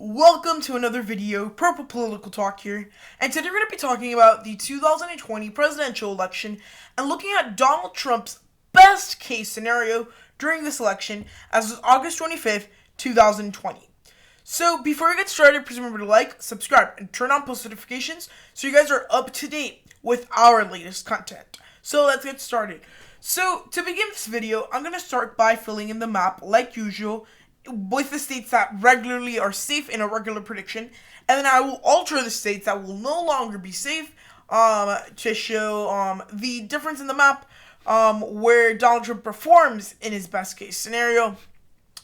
Welcome to another video, Purple Political Talk here, and today we're going to be talking about the 2020 presidential election and looking at Donald Trump's best case scenario during this election as of August 25th, 2020. So before we get started, please remember to like, subscribe, and turn on post notifications so you guys are up to date with our latest content. So let's get started. So to begin this video, I'm going to start by filling in the map like usual with the states that regularly are safe in a regular prediction, and then I will alter the states that will no longer be safe to show the difference in the map where Donald Trump performs in his best case scenario.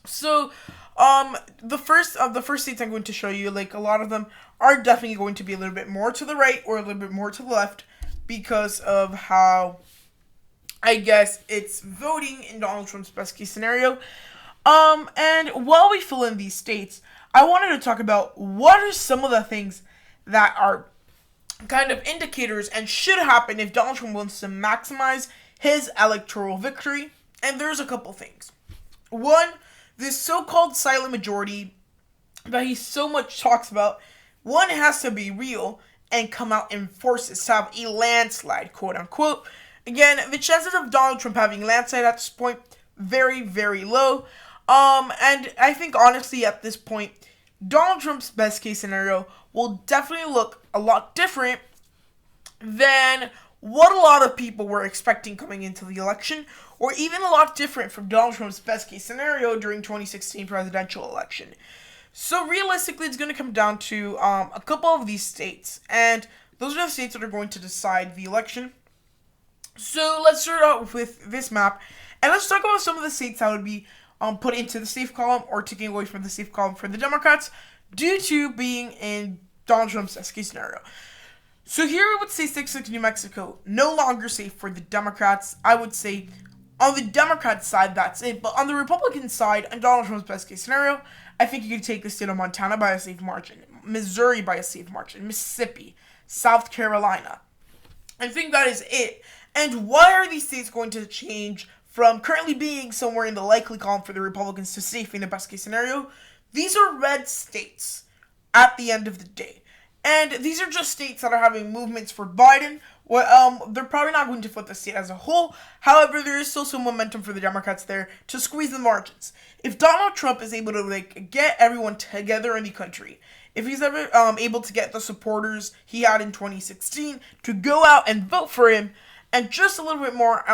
So the first states I'm going to show you, like a lot of them are definitely going to be a little bit more to the right or a little bit more to the left because of how I guess it's voting in Donald Trump's best case scenario. And while we fill in these states, I wanted to talk about what are some of the things that are kind of indicators and should happen if Donald Trump wants to maximize his electoral victory. And there's a couple things. One, this so-called silent majority that he so much talks about, one, has to be real and come out in forces to have a landslide, quote unquote. Again, the chances of Donald Trump having landslide at this point, very, very low. And I think honestly at this point, Donald Trump's best case scenario will definitely look a lot different than what a lot of people were expecting coming into the election, or even a lot different from Donald Trump's best case scenario during 2016 presidential election. So realistically, it's going to come down to a couple of these states, and those are the states that are going to decide the election. So let's start out with this map, and let's talk about some of the states that would be put into the safe column or taking away from the safe column for the Democrats due to being in Donald Trump's best case scenario. So here we would say states like New Mexico, no longer safe for the Democrats. I would say on the Democrat side, that's it. But on the Republican side, in Donald Trump's best case scenario, I think you could take the state of Montana by a safe margin, Missouri by a safe margin, Mississippi, South Carolina. I think that is it. And why are these states going to change from currently being somewhere in the likely column for the Republicans to safe in the best case scenario? These are red states at the end of the day. And these are just states that are having movements for Biden. Well, they're probably not going to flip the state as a whole. However, there is still some momentum for the Democrats there to squeeze the margins. If Donald Trump is able to get everyone together in the country, if he's ever able to get the supporters he had in 2016 to go out and vote for him, and just a little bit more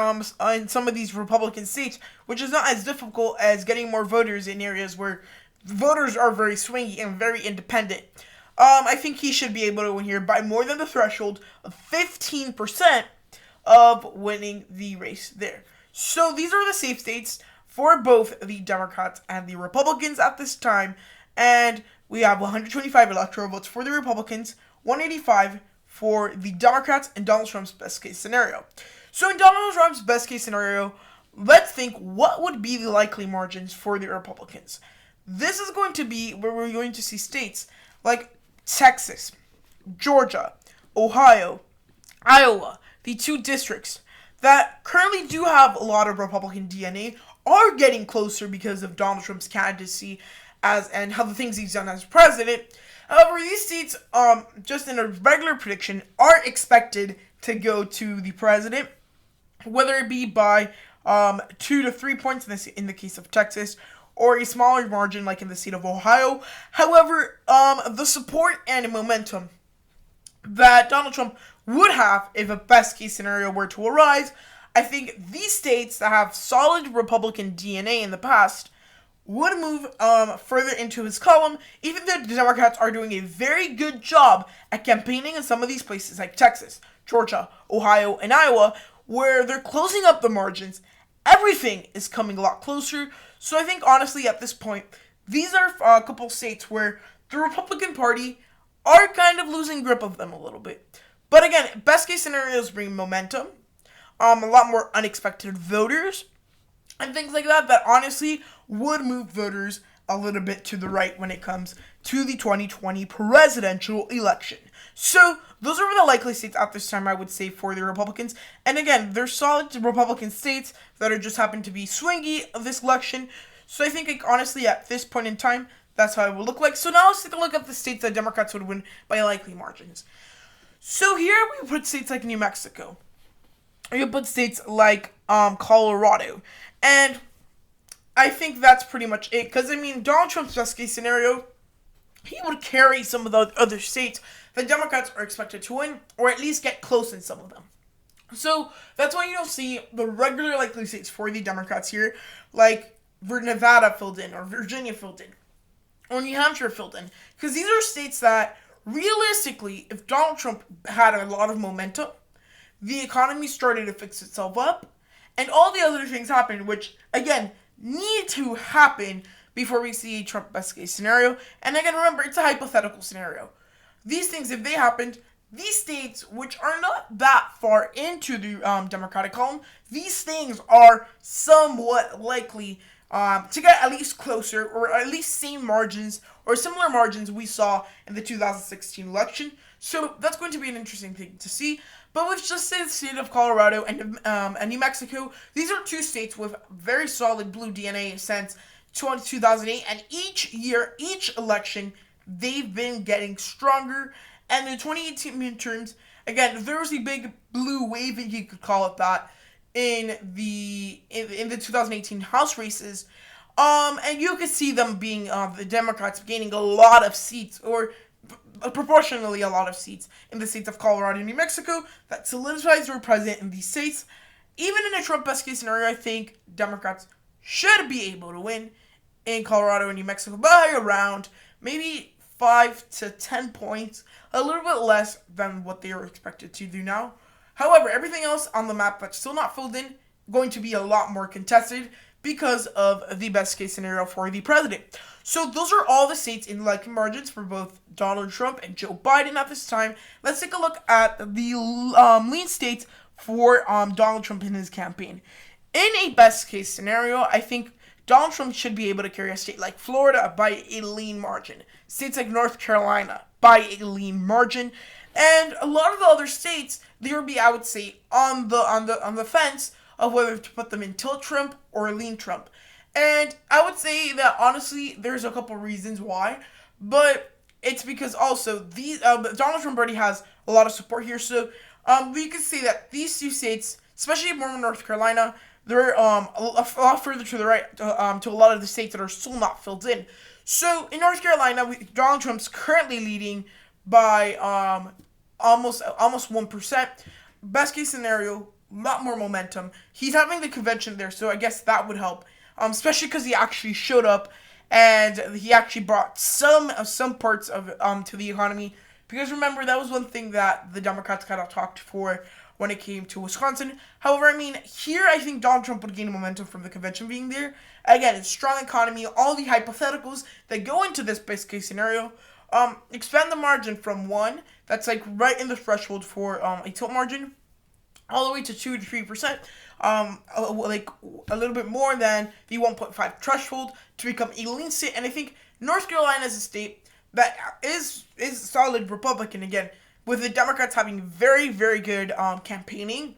in some of these Republican states, which is not as difficult as getting more voters in areas where voters are very swingy and very independent. I think he should be able to win here by more than the threshold of 15% of winning the race there. So these are the safe states for both the Democrats and the Republicans at this time. And we have 125 electoral votes for the Republicans, 185 for the Democrats, and Donald Trump's best case scenario. So in Donald Trump's best case scenario, let's think what would be the likely margins for the Republicans. This is going to be where we're going to see states like Texas, Georgia, Ohio, Iowa, the two districts that currently do have a lot of Republican DNA are getting closer because of Donald Trump's candidacy and how the things he's done as president. However, these states, just in a regular prediction, are expected to go to the president, whether it be by 2 to 3 points in the case of Texas, or a smaller margin like in the state of Ohio. However, the support and momentum that Donald Trump would have if a best case scenario were to arise, I think these states that have solid Republican DNA in the past would move further into his column, even though the Democrats are doing a very good job at campaigning in some of these places like Texas, Georgia, Ohio, and Iowa, where they're closing up the margins. Everything is coming a lot closer. So I think, honestly, at this point, these are a couple states where the Republican Party are kind of losing grip of them a little bit. But again, best case scenarios bring momentum, a lot more unexpected voters, and things like that honestly would move voters a little bit to the right when it comes to the 2020 presidential election. So those are the likely states at this time, I would say, for the Republicans. And again, they're solid Republican states that are just happen to be swingy of this election. So I think, honestly, at this point in time, That's how it will look like. So now let's take a look at the states that Democrats would win by likely margins. So here we put states like New Mexico. You put states like Colorado. And I think that's pretty much it. Because, I mean, Donald Trump's best case scenario, he would carry some of the other states that Democrats are expected to win, or at least get close in some of them. So that's why you don't see the regular likely states for the Democrats here, like Nevada filled in, or Virginia filled in, or New Hampshire filled in. Because these are states that, realistically, if Donald Trump had a lot of momentum, the economy started to fix itself up, and all the other things happened, which, again, need to happen before we see a Trump best case scenario. And again, remember, it's a hypothetical scenario. These things, if they happened, these states, which are not that far into the Democratic column, these things are somewhat likely to get at least closer, or at least same margins, or similar margins we saw in the 2016 election. So that's going to be an interesting thing to see. But let's just say the state of Colorado and New Mexico, these are two states with very solid blue DNA since 2008, and each year, each election, they've been getting stronger. And in the 2018 midterms, again, there was a big blue wave, if you could call it that, in the 2018 House races. And you could see them being, the Democrats gaining a lot of seats, or proportionally a lot of seats in the states of Colorado and New Mexico. That solidifies their president in these states. Even in a Trump best case scenario, I think Democrats should be able to win in Colorado and New Mexico by around maybe 5 to 10 points, a little bit less than what they are expected to do now. However, everything else on the map that's still not filled in, going to be a lot more contested because of the best case scenario for the president. So those are all the states in likely margins for both Donald Trump and Joe Biden at this time. Let's take a look at the lean states for Donald Trump in his campaign. In a best case scenario, I think Donald Trump should be able to carry a state like Florida by a lean margin. States like North Carolina by a lean margin. And a lot of the other states, they would be, I would say, on the fence of whether to put them in tilt Trump or lean Trump. And I would say that, honestly, there's a couple reasons why. But it's because also these Donald Trump already has a lot of support here. So we could say that these two states, especially more in North Carolina, they're a lot further to the right to a lot of the states that are still not filled in. So in North Carolina, Donald Trump's currently leading by almost 1%. Best case scenario, a lot more momentum. He's having the convention there, so I guess that would help. Especially because he actually showed up and he actually brought some parts of to the economy. Because remember, that was one thing that the Democrats kind of talked for when it came to Wisconsin. However, I mean, here I think Donald Trump would gain momentum from the convention being there. Again, it's strong economy, all the hypotheticals that go into this best case scenario. Expand the margin from 1, that's like right in the threshold for a tilt margin, all the way to 2 to 3%. Like a little bit more than the 1.5 threshold to become a lean state. And I think North Carolina is a state that is solid Republican again, with the Democrats having very, very good campaigning,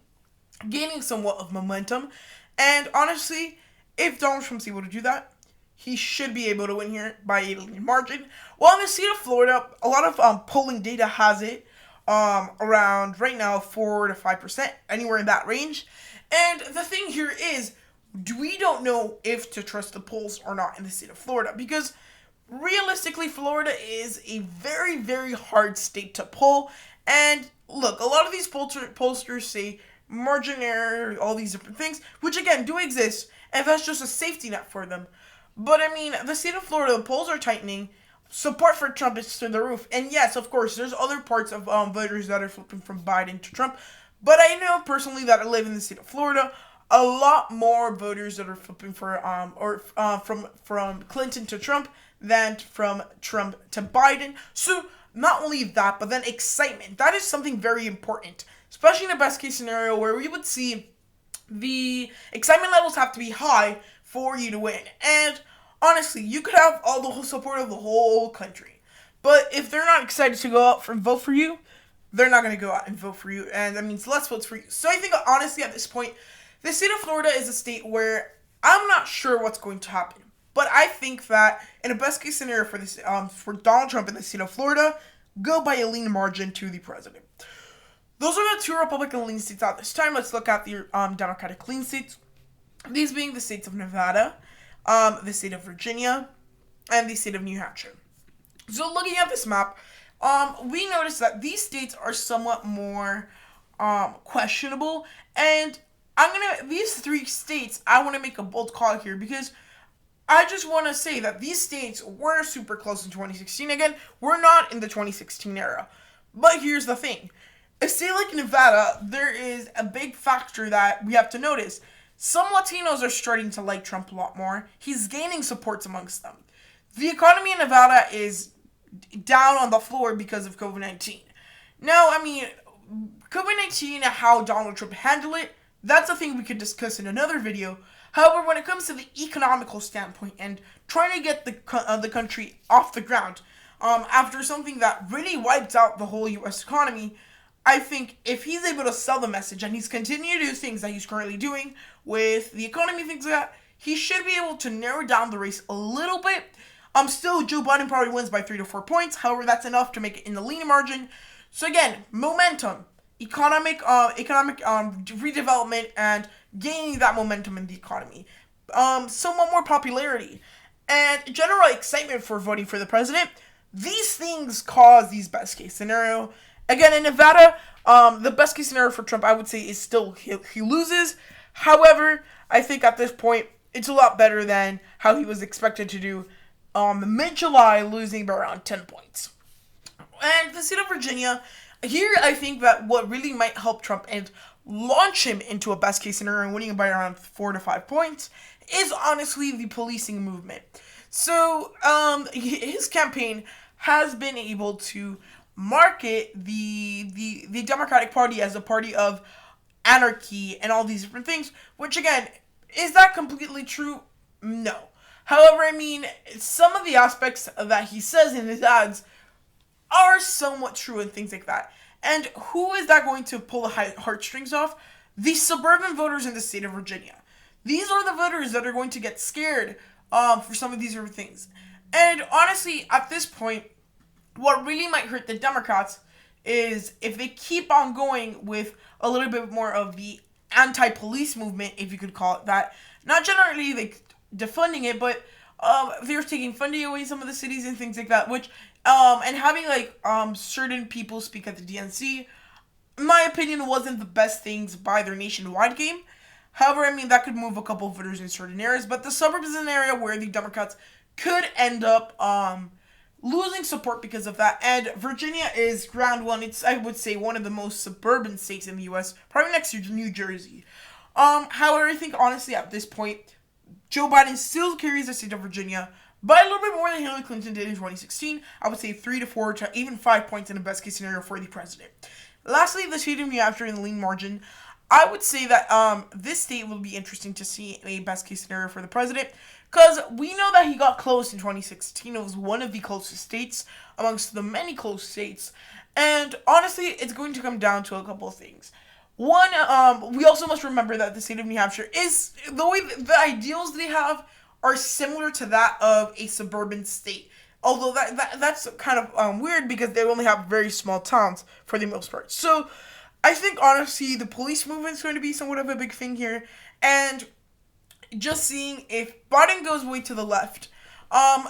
gaining somewhat of momentum. And honestly, if Donald Trump's able to do that, he should be able to win here by a lean margin. Well, in the state of Florida, a lot of polling data has it around right now 4 to 5%, anywhere in that range. And the thing here is, we don't know if to trust the polls or not in the state of Florida, because realistically, Florida is a very, very hard state to poll. And look, a lot of these pollsters say margin error, all these different things, which again do exist, and that's just a safety net for them. But I mean, the state of Florida, the polls are tightening. Support for Trump is through the roof. And yes, of course, there's other parts of voters that are flipping from Biden to Trump. But I know personally that I live in the state of Florida, a lot more voters that are flipping for from Clinton to Trump than from Trump to Biden. So not only that, but then excitement. That is something very important, especially in a best case scenario where we would see the excitement levels have to be high for you to win. And honestly, you could have all the whole support of the whole country, but if they're not excited to go out and vote for you, they're not going to go out and vote for you, and that means less votes for you. So I think, honestly, at this point, the state of Florida is a state where I'm not sure what's going to happen. But I think that in a best case scenario for this, for Donald Trump in the state of Florida, go by a lean margin to the president. Those are the two Republican lean states at this time. Let's look at the Democratic lean states. These being the states of Nevada, the state of Virginia, and the state of New Hampshire. So looking at this map, we notice that these states are somewhat more questionable, and these three states, I want to make a bold call here because I just want to say that these states were super close in 2016. Again, we're not in the 2016 era. But here's the thing. A state like Nevada, there is a big factor that we have to notice. Some Latinos are starting to like Trump a lot more. He's gaining supports amongst them. The economy in Nevada is down on the floor because of COVID-19. Now, I mean, COVID-19 and how Donald Trump handled it, that's a thing we could discuss in another video. However, when it comes to the economical standpoint and trying to get the country off the ground, after something that really wiped out the whole U.S. economy, I think if he's able to sell the message and he's continuing to do things that he's currently doing with the economy, things like that, he should be able to narrow down the race a little bit. Still, Joe Biden probably wins by 3 to 4 points. However, that's enough to make it in the lean margin. So again, momentum, economic redevelopment, and gaining that momentum in the economy. Somewhat more popularity and general excitement for voting for the president. These things cause these best case scenario. Again, in Nevada, the best case scenario for Trump, I would say, is still he loses. However, I think at this point, it's a lot better than how he was expected to do mid-July, losing by around 10 points. And the state of Virginia, here I think that what really might help Trump and launch him into a best case scenario and winning by around 4 to 5 points is honestly the policing movement. So his campaign has been able to market the Democratic Party as a party of anarchy and all these different things, which again, is that completely true? No. However, I mean, some of the aspects that he says in his ads are somewhat true and things like that. And who is that going to pull the heartstrings off? The suburban voters in the state of Virginia. These are the voters that are going to get scared for some of these other things. And honestly, at this point, what really might hurt the Democrats is if they keep on going with a little bit more of the anti-police movement, if you could call it that. Not generally like defunding it, but they're taking funding away in some of the cities and things like that, which and having like certain people speak at the DNC, in my opinion, wasn't the best things by their nationwide game. However, I mean, that could move a couple of voters in certain areas, but the suburbs is an area where the Democrats could end up losing support because of that. And Virginia is round one. It's, I would say, one of the most suburban states in the U.S., probably next to New Jersey. However, I think, honestly, at this point, Joe Biden still carries the state of Virginia by a little bit more than Hillary Clinton did in 2016. I would say 3 to 4 to even 5 points in a best case scenario for the president. Lastly, the state of New Hampshire in the lean margin. I would say that this state will be interesting to see in a best case scenario for the president, because we know that he got close in 2016. It was one of the closest states amongst the many close states. And honestly, it's going to come down to a couple of things. One, we also must remember that the state of New Hampshire is, the way the ideals they have are similar to that of a suburban state. Although that's kind of weird because they only have very small towns for the most part. So I think, honestly, the police movement is going to be somewhat of a big thing here. And just seeing if Biden goes way to the left,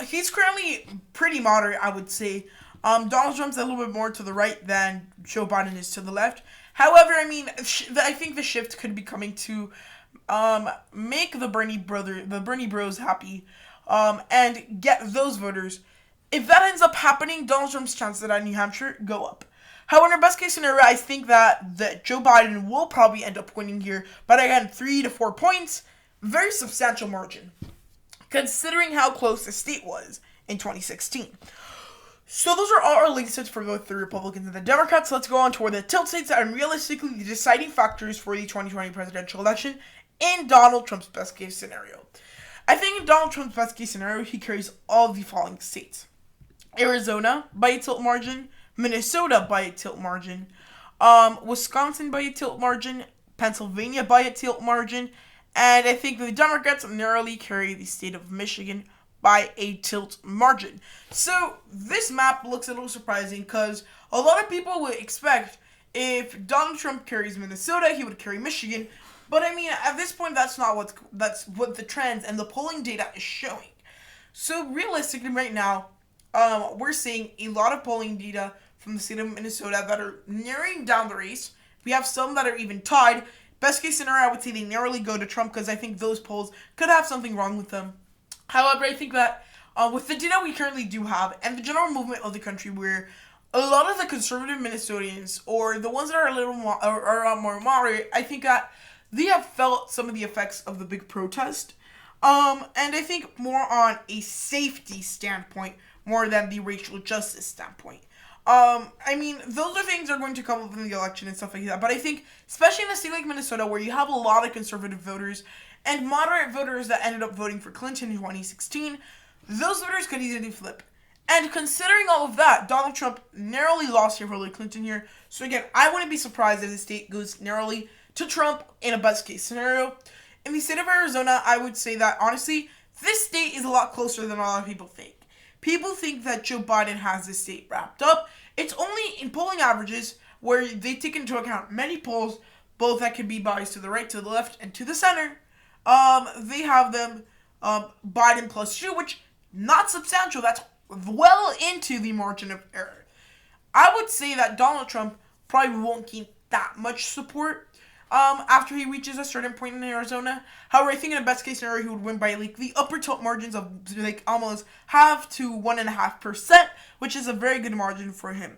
he's currently pretty moderate, I would say. Donald Trump's a little bit more to the right than Joe Biden is to the left. However, I mean, I think the shift could be coming to make the Bernie bros happy, and get those voters. If that ends up happening, Donald Trump's chances at New Hampshire go up. However, best case scenario, I think that Joe Biden will probably end up winning here, but again, 3 to 4 points, very substantial margin, considering how close the state was in 2016. So those are all our lean states for both the Republicans and the Democrats. Let's go on to where the tilt states are realistically the deciding factors for the 2020 presidential election in Donald Trump's best case scenario. I think in Donald Trump's best case scenario, he carries all the following states: Arizona by a tilt margin, Minnesota by a tilt margin, Wisconsin by a tilt margin, Pennsylvania by a tilt margin, and I think the Democrats narrowly carry the state of Michigan by a tilt margin. So this map looks a little surprising because a lot of people would expect if Donald Trump carries Minnesota, he would carry Michigan. But I mean, at this point, that's what the trends and the polling data is showing. So realistically, right now, we're seeing a lot of polling data from the state of Minnesota that are narrowing down the race. We have some that are even tied. Best case scenario, I would say they narrowly go to Trump because I think those polls could have something wrong with them. However, I think that with the data we currently do have and the general movement of the country where a lot of the conservative Minnesotans or the ones that are a little more moderate, I think that they have felt some of the effects of the big protest. And I think more on a safety standpoint more than the racial justice standpoint. I mean, those are things that are going to come up in the election and stuff like that. But I think, especially in a state like Minnesota, where you have a lot of conservative voters and moderate voters that ended up voting for Clinton in 2016, those voters could easily flip. And considering all of that, Donald Trump narrowly lost to Hillary Clinton here. So again, I wouldn't be surprised if the state goes narrowly to Trump in a best case scenario. In the state of Arizona, I would say that, honestly, this state is a lot closer than a lot of people think. People think that Joe Biden has this state wrapped up. It's only in polling averages where they take into account many polls, both that can be biased to the right, to the left, and to the center. They have them Biden +2, which not substantial. That's well into the margin of error. I would say that Donald Trump probably won't gain that much support after he reaches a certain point in Arizona. However, I think in a best case scenario, he would win by like the upper tilt margins of like almost 0.5 to 1.5%, which is a very good margin for him.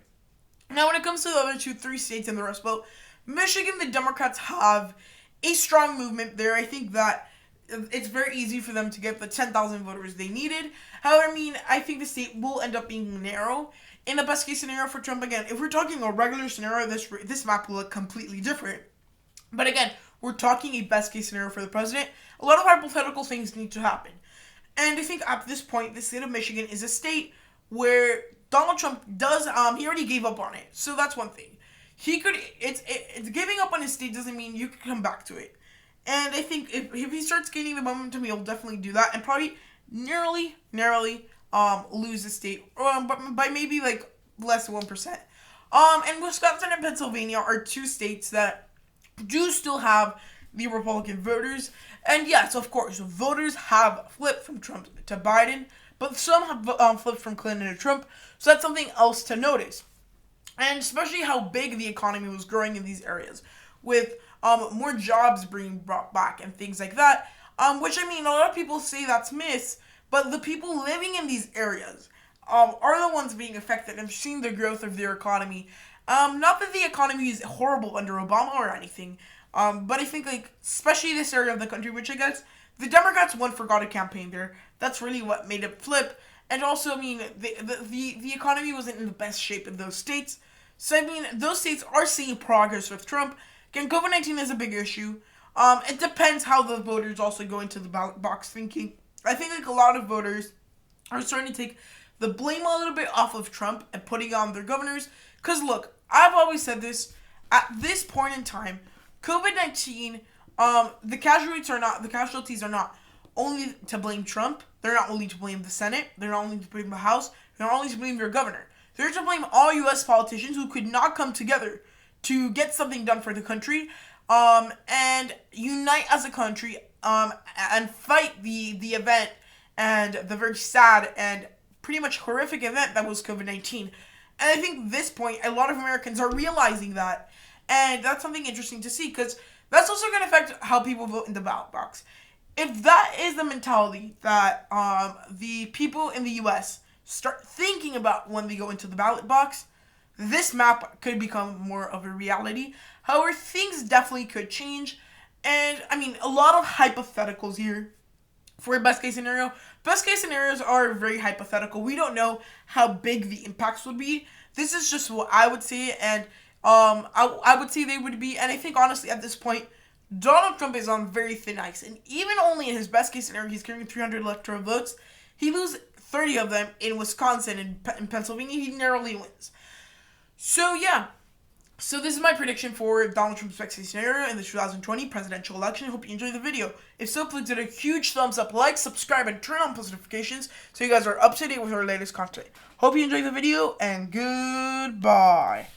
Now, when it comes to the other 2-3 states in the Rust Belt, Michigan, the Democrats have a strong movement there. I think that it's very easy for them to get the 10,000 voters they needed. However, I mean, I think the state will end up being narrow. In a best case scenario for Trump, again, if we're talking a regular scenario, this map will look completely different. But again, we're talking a best case scenario for the president. A lot of hypothetical things need to happen. And I think at this point, the state of Michigan is a state where Donald Trump does, he already gave up on it. So that's one thing. It's giving up on his state doesn't mean you can come back to it. And I think if he starts gaining the momentum, he'll definitely do that. And probably narrowly lose the state. But by maybe like less than 1%. And Wisconsin and Pennsylvania are two states that do still have the Republican voters. And yes, of course, voters have flipped from Trump to Biden, but some have flipped from Clinton to Trump. So that's something else to notice. And especially how big the economy was growing in these areas, with more jobs being brought back and things like that. Which, I mean, a lot of people say that's myths, but the people living in these areas are the ones being affected and seeing the growth of their economy. Not that the economy is horrible under Obama or anything, but I think, like, especially this area of the country, which I guess the Democrats forgot to campaign there. That's really what made it flip. And also, I mean, the economy wasn't in the best shape in those states. So, I mean, those states are seeing progress with Trump. Again, COVID-19 is a big issue. It depends how the voters also go into the ballot box thinking. I think, like, a lot of voters are starting to take the blame a little bit off of Trump and putting on their governors. Because, look, I've always said this. At this point in time, COVID-19, the casualties are not only to blame Trump. They're not only to blame the Senate. They're not only to blame the House. They're not only to blame their governor. They're to blame all U.S. politicians who could not come together to get something done for the country, and unite as a country, and fight the event and the very sad and pretty much horrific event that was COVID-19. And I think at this point, a lot of Americans are realizing that, and that's something interesting to see, because that's also going to affect how people vote in the ballot box. If that is the mentality that the people in the U.S. start thinking about when they go into the ballot box, this map could become more of a reality. However, things definitely could change. And, I mean, a lot of hypotheticals here for a best case scenario. Best case scenarios are very hypothetical. We don't know how big the impacts would be. This is just what I would say, and I would say they would be. And I think, honestly, at this point, Donald Trump is on very thin ice. And even only in his best case scenario, he's carrying 300 electoral votes. He loses 30 of them in Wisconsin and in Pennsylvania. He narrowly wins. So, yeah, So this is my prediction for Donald Trump's best case scenario in the 2020 presidential election. I hope you enjoyed the video. If so, please give it a huge thumbs up, like, subscribe, and turn on post notifications so you guys are up to date with our latest content. Hope you enjoyed the video, and goodbye.